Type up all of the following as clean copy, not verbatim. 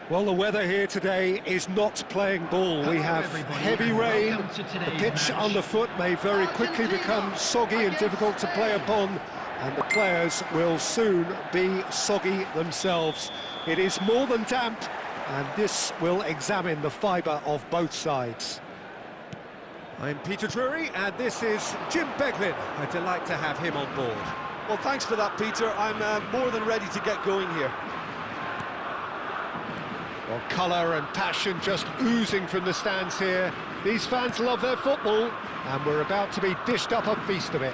Well, the weather here today is not playing ball. We have heavy rain. The pitch underfoot may very quickly become soggy and difficult to play upon, and the players will soon be soggy themselves. It is more than damp, and this will examine the fibre of both sides. I'm Peter Drury, and this is Jim Beglin. A delight to have him on board. Well, thanks for that, Peter. I'm more than ready to get going here. Well, colour and passion just oozing from the stands here. These fans love their football, and we're about to be dished up a feast of it.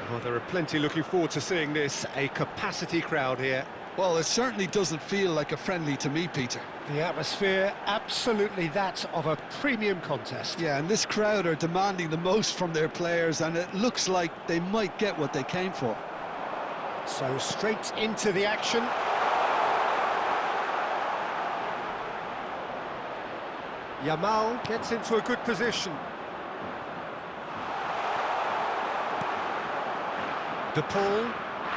Well, there are plenty looking forward to seeing this, a capacity crowd here. Well, it certainly doesn't feel like a friendly to me, Peter. The atmosphere, absolutely that of a premium contest. Yeah, and this crowd are demanding the most from their players, and it looks like they might get what they came for. So straight into the action. Yamal gets into a good position. De Paul.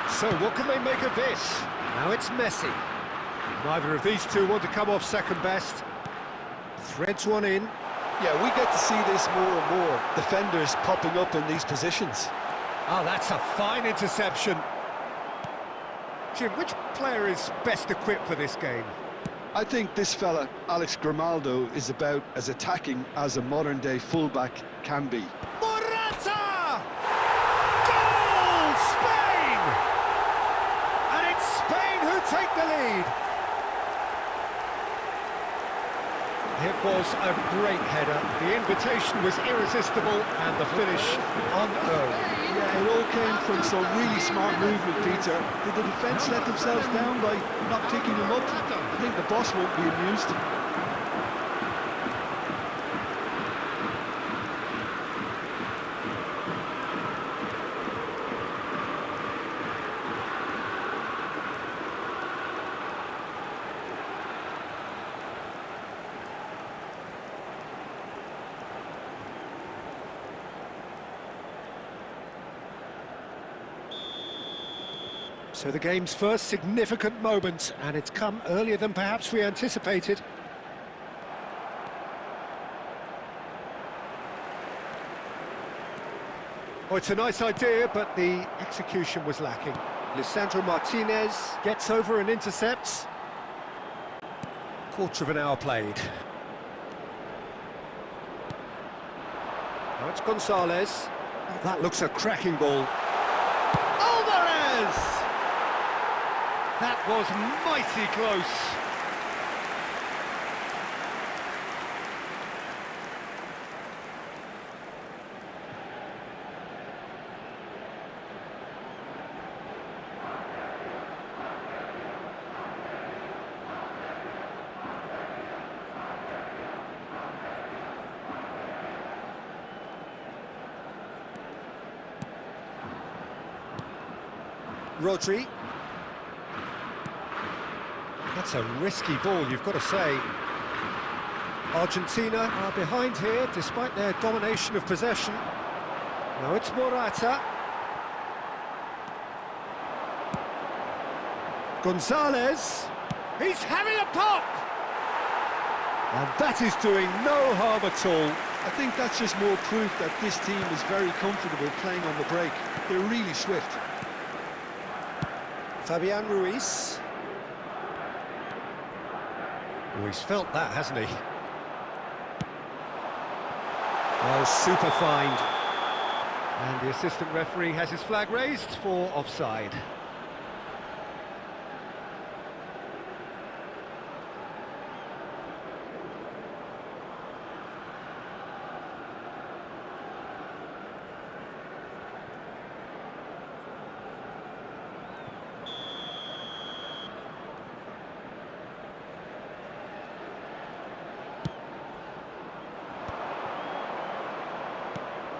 So what can they make of this? Now it's Messi. Neither of these two want to come off second best. Threads one in. Yeah, we get to see this more and more. Defenders popping up in these positions. Oh, that's a fine interception. Jim, which player is best equipped for this game? I think this fella, Alex Grimaldo, is about as attacking as a modern-day fullback can be. Morata! Goal! Spain! And it's Spain who take the lead. It was a great header. The invitation was irresistible and the finish unearned. Yeah, it all came from some really smart movement, Peter. Did the defence let themselves down by not picking him up? I think the boss won't be amused. So the game's first significant moment, and it's come earlier than perhaps we anticipated. Oh, it's a nice idea, but the execution was lacking. Lisandro Martinez gets over and intercepts. Quarter of an hour played. Now it's Gonzalez. Oh, that looks a cracking ball. Alvarez! That was mighty close. Rodri. That's a risky ball, you've got to say. Argentina are behind here, despite their domination of possession. Now it's Morata. Gonzalez. He's having a pop! And that is doing no harm at all. I think that's just more proof that this team is very comfortable playing on the break. They're really swift. Fabian Ruiz. Oh, he's felt that, hasn't he? Well, super find. And the assistant referee has his flag raised for offside.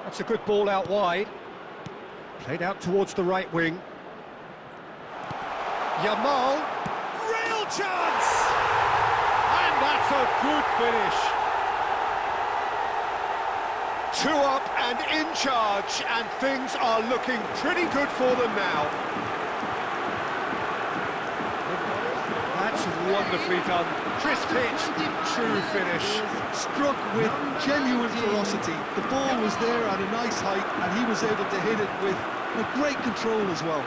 That's a good ball out wide. Played out towards the right wing. Yamal. Real chance! And that's a good finish. 2 up and in charge, and things are looking pretty good for them now. That's That's wonderfully done. Crisp hit, true finish. Struck with genuine ferocity. The ball was there at a nice height, and he was able to hit it with great control as well.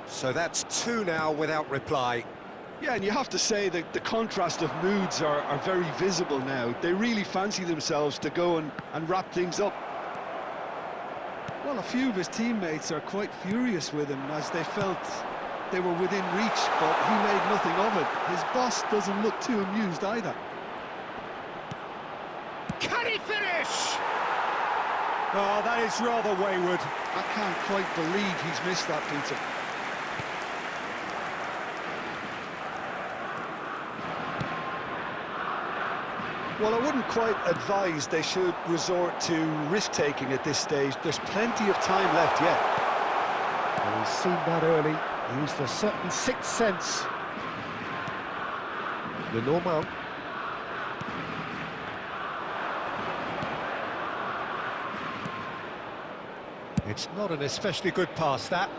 So that's two now without reply. Yeah, and you have to say that the contrast of moods are very visible now. They really fancy themselves to go and wrap things up. Well, a few of his teammates are quite furious with him as they felt they were within reach, but he made nothing of it. His boss doesn't look too amused either. Can he finish? Oh, that is rather wayward. I can't quite believe he's missed that, Peter. Well, I wouldn't quite advise they should resort to risk-taking at this stage. There's plenty of time left yet. Well, he's seen that early. He used a certain sixth sense. Le Normand. It's not an especially good pass, that.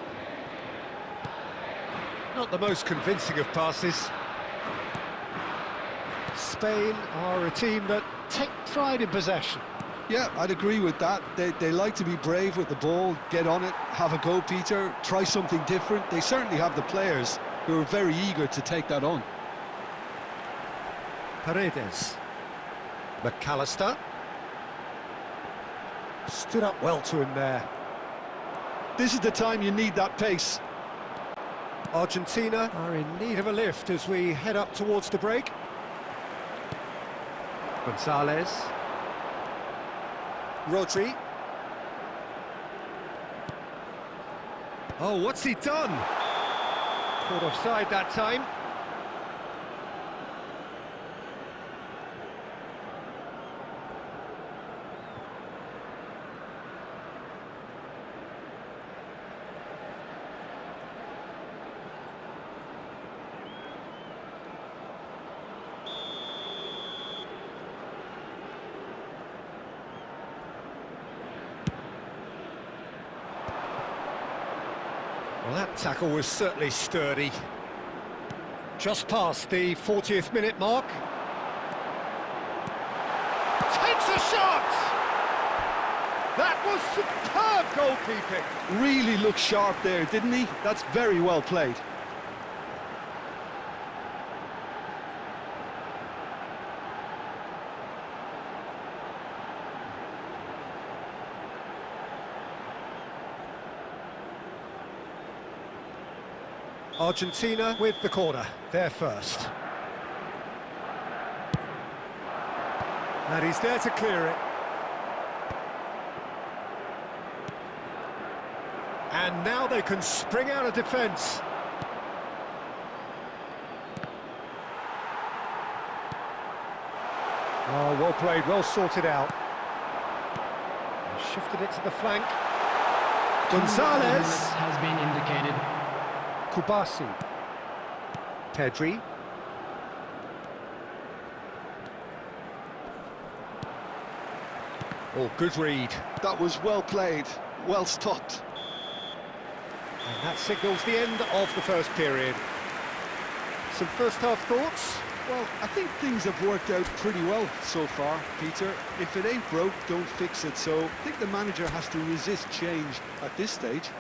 Not the most convincing of passes. Spain are a team that take pride in possession. Yeah, I'd agree with that. They like to be brave with the ball, get on it, have a go, Peter, try something different. They certainly have the players who are very eager to take that on. Paredes. McAllister. Stood up well to him there. This is the time you need that pace. Argentina are in need of a lift as we head up towards the break. Gonzalez. Rodri. Oh, what's he done? Caught offside that time. Well, that tackle was certainly sturdy. Just past the 40th minute mark. Takes a shot! That was superb goalkeeping. Really looked sharp there, didn't he? That's very well played. Argentina with the corner, they're first. And he's there to clear it. And now they can spring out of defence. Oh, well played, well sorted out. Shifted it to the flank. Gonzalez has been indicated. Kubasi. Pedri. Oh, good read. That was well played, well stopped. And that signals the end of the first period. Some first-half thoughts? Well, I think things have worked out pretty well so far, Peter. If it ain't broke, don't fix it. So I think the manager has to resist change at this stage.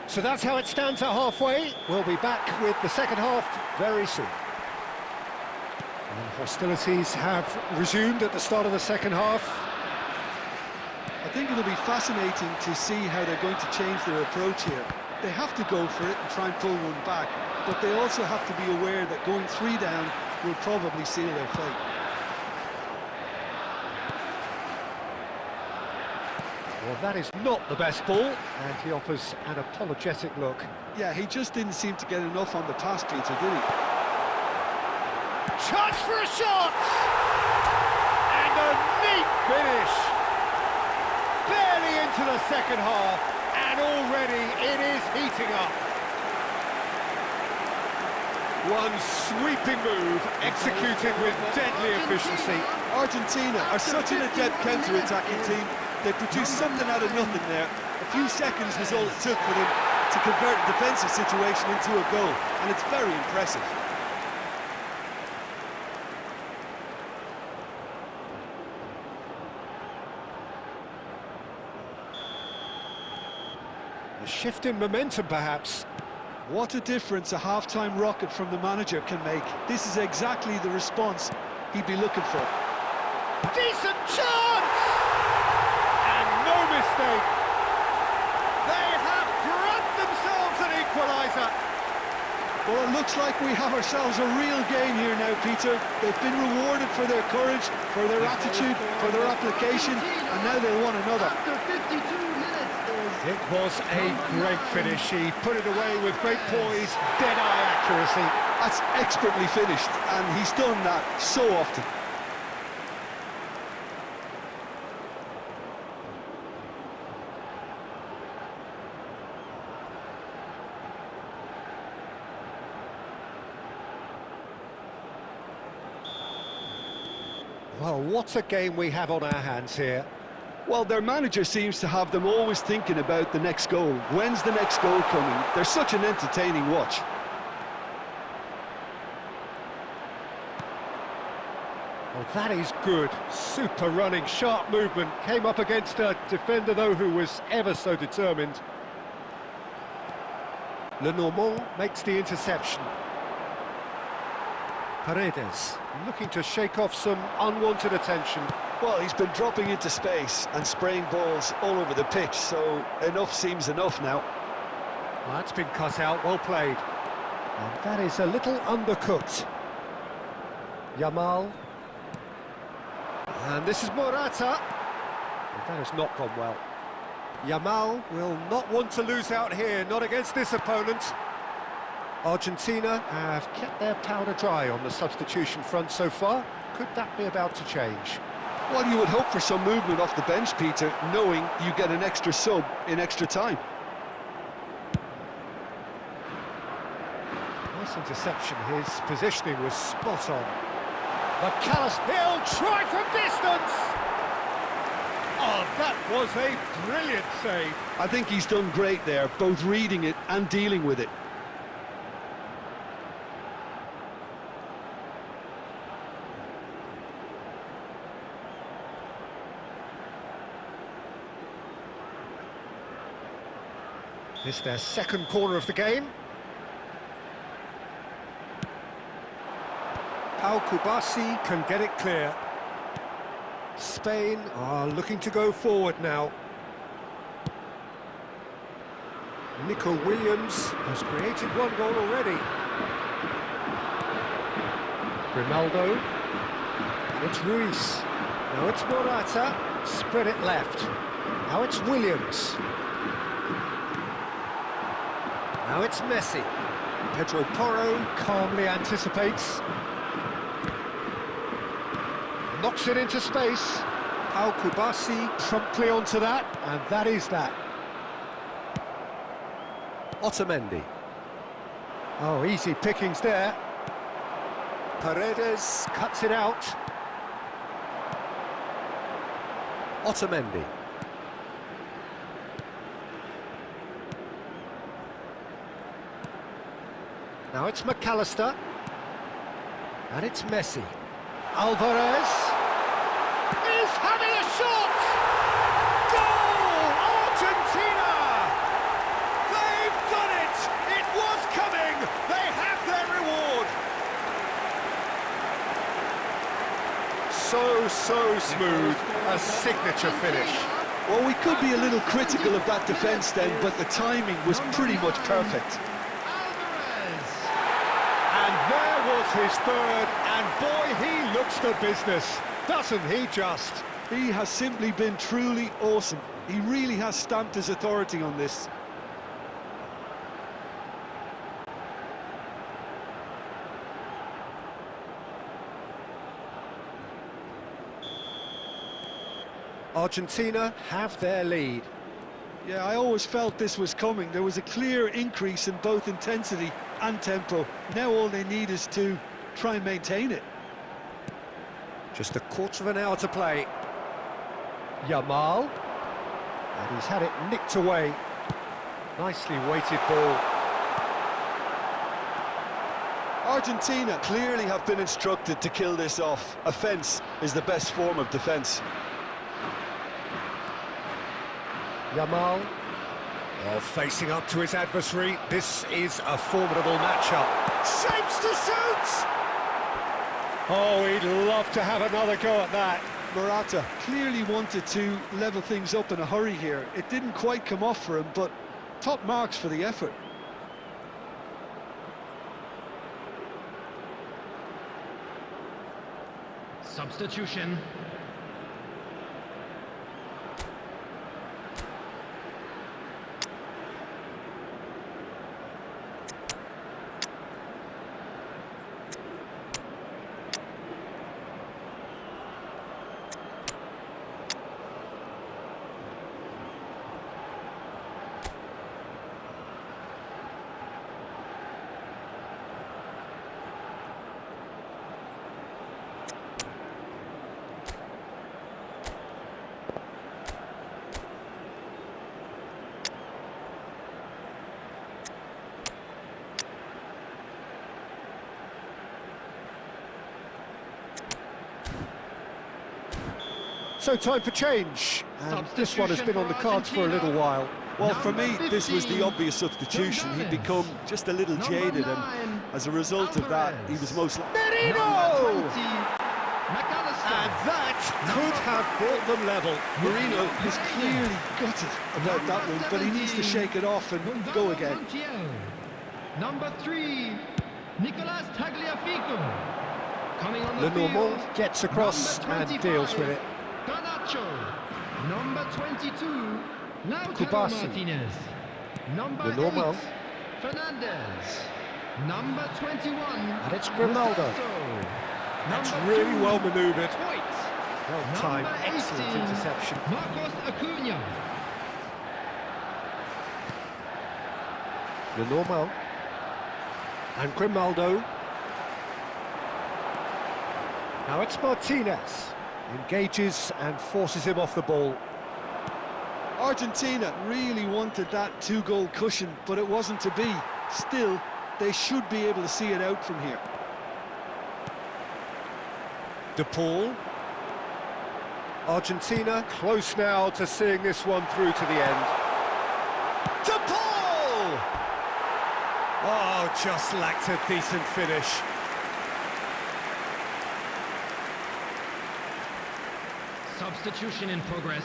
So that's how it stands at halfway. We'll be back with the second half very soon. And hostilities have resumed at the start of the second half. I think it'll be fascinating to see how they're going to change their approach here. They have to go for it and try and pull one back, but they also have to be aware that going 3 down will probably seal their fate. Well, that is not the best ball, and he offers an apologetic look. Yeah, he just didn't seem to get enough on the pass, Peter, did he? Chance for a shot! And a neat finish! Barely into the second half, and already it is heating up. One sweeping move, executed with deadly efficiency. Argentina are such an adept counter-attacking team. They produced something out of nothing there. A few seconds was all it took for them to convert a defensive situation into a goal, and it's very impressive. A shift in momentum, perhaps. What a difference a half-time rocket from the manager can make. This is exactly the response he'd be looking for. Decent chance! And no mistake. They have grabbed themselves an equaliser. Well, it looks like we have ourselves a real game here now, Peter. They've been rewarded for their courage, for their attitude, for their application, and now they want another. It was a great finish. He put it away with great poise, dead-eye accuracy. That's expertly finished, and he's done that so often. Well, what a game we have on our hands here. Well, their manager seems to have them always thinking about the next goal. When's the next goal coming? They're such an entertaining watch. Well, that is good. Super running, sharp movement. Came up against a defender, though, who was ever so determined. Lenormand makes the interception. Paredes looking to shake off some unwanted attention. Well, he's been dropping into space and spraying balls all over the pitch, so enough seems enough now. Well, that's been cut out, well played. And that is a little undercooked. Yamal. And this is Morata. Well, that has not gone well. Yamal will not want to lose out here, not against this opponent. Argentina have kept their powder dry on the substitution front so far. Could that be about to change? Well, you would hope for some movement off the bench, Peter, knowing you get an extra sub in extra time. Nice interception. His positioning was spot on. McAllister, he'll try from distance! Oh, that was a brilliant save. I think he's done great there, both reading it and dealing with it. This is their second corner of the game. Pau Kubasi can get it clear. Spain are looking to go forward now. Nico Williams has created one goal already. Ronaldo. And it's Ruiz. Now it's Morata. Spread it left. Now it's Williams. Now it's Messi. Pedro Porro calmly anticipates. Knocks it into space. Pau Kubasi promptly onto that, and that is that. Otamendi. Oh, easy pickings there. Paredes cuts it out. Otamendi. Now it's McAllister. And it's Messi. Alvarez is having a shot! Goal! Argentina! They've done it! It was coming! They have their reward! So smooth. A signature finish. Well, we could be a little critical of that defence then, but the timing was pretty much perfect. And there was his third, and boy, he looks the business, doesn't he just? He has simply been truly awesome. He really has stamped his authority on this. Argentina have their lead. Yeah, I always felt this was coming. There was a clear increase in both intensity and tempo. Now all they need is to try and maintain it. Just a quarter of an hour to play. Yamal. And he's had it nicked away. Nicely weighted ball. Argentina clearly have been instructed to kill this off. Offence is the best form of defence. Yamal. Oh, facing up to his adversary. This is a formidable matchup. Shapes to shoot! Oh, he'd love to have another go at that. Morata clearly wanted to level things up in a hurry here. It didn't quite come off for him, but top marks for the effort. Substitution. So time for change, and this one has been on the cards for a little while. Well, for me, this was the obvious substitution. He'd become just a little jaded, and as a result of that, he was most likely... Merino! And that could have brought them level. Marino is clearly gutted about that one, but he needs to shake it off and go again. Number 3, Nicolas Tagliafico. Coming on the Lenormand field, gets across and deals with it. Garnacho. Number 22, Lautaro Kubasi. Martinez. Number Lenormand. 8, Fernandez. Number 21, And it's Grimaldo. Mustasso. That's Number really 2, well manoeuvred. Voigt. Well timed, Number excellent 18, interception. Marcos Acuna. Lenormand. And Grimaldo. Now it's Martinez. Engages and forces him off the ball. Argentina really wanted that two-goal cushion, but it wasn't to be. Still, they should be able to see it out from here. De Paul. Argentina close now to seeing this one through to the end. De Paul! Oh, just lacked a decent finish. Substitution in progress.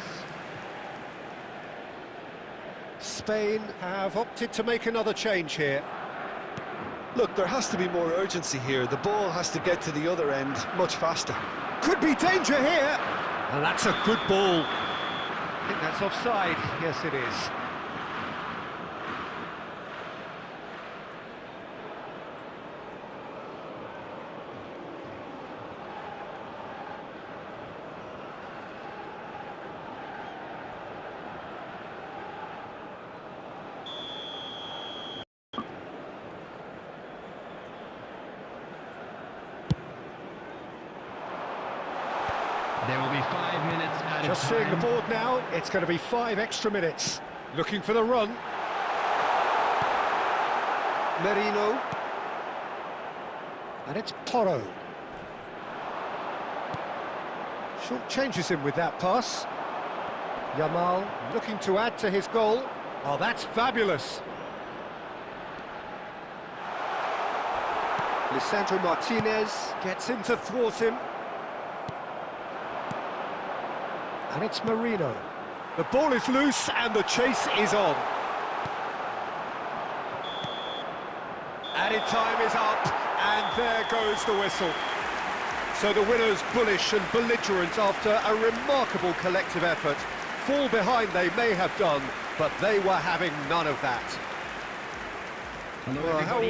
Spain have opted to make another change here. Look, there has to be more urgency here. The ball has to get to the other end much faster. Could be danger here. And that's a good ball. I think that's offside. Yes, it is. There will be 5 minutes added Just time. seeing the board now, it's going to be 5 extra minutes. Looking for the run. Merino. And it's Porro. Short changes him with that pass. Yamal looking to add to his goal. Oh, that's fabulous. Lisandro Martinez gets in to thwart him. And it's Marino. The ball is loose and the chase is on. Added time is up, and there goes the whistle. So the winners bullish and belligerent after a remarkable collective effort. Fall behind they may have done, but they were having none of that. Hello, Well, how everybody.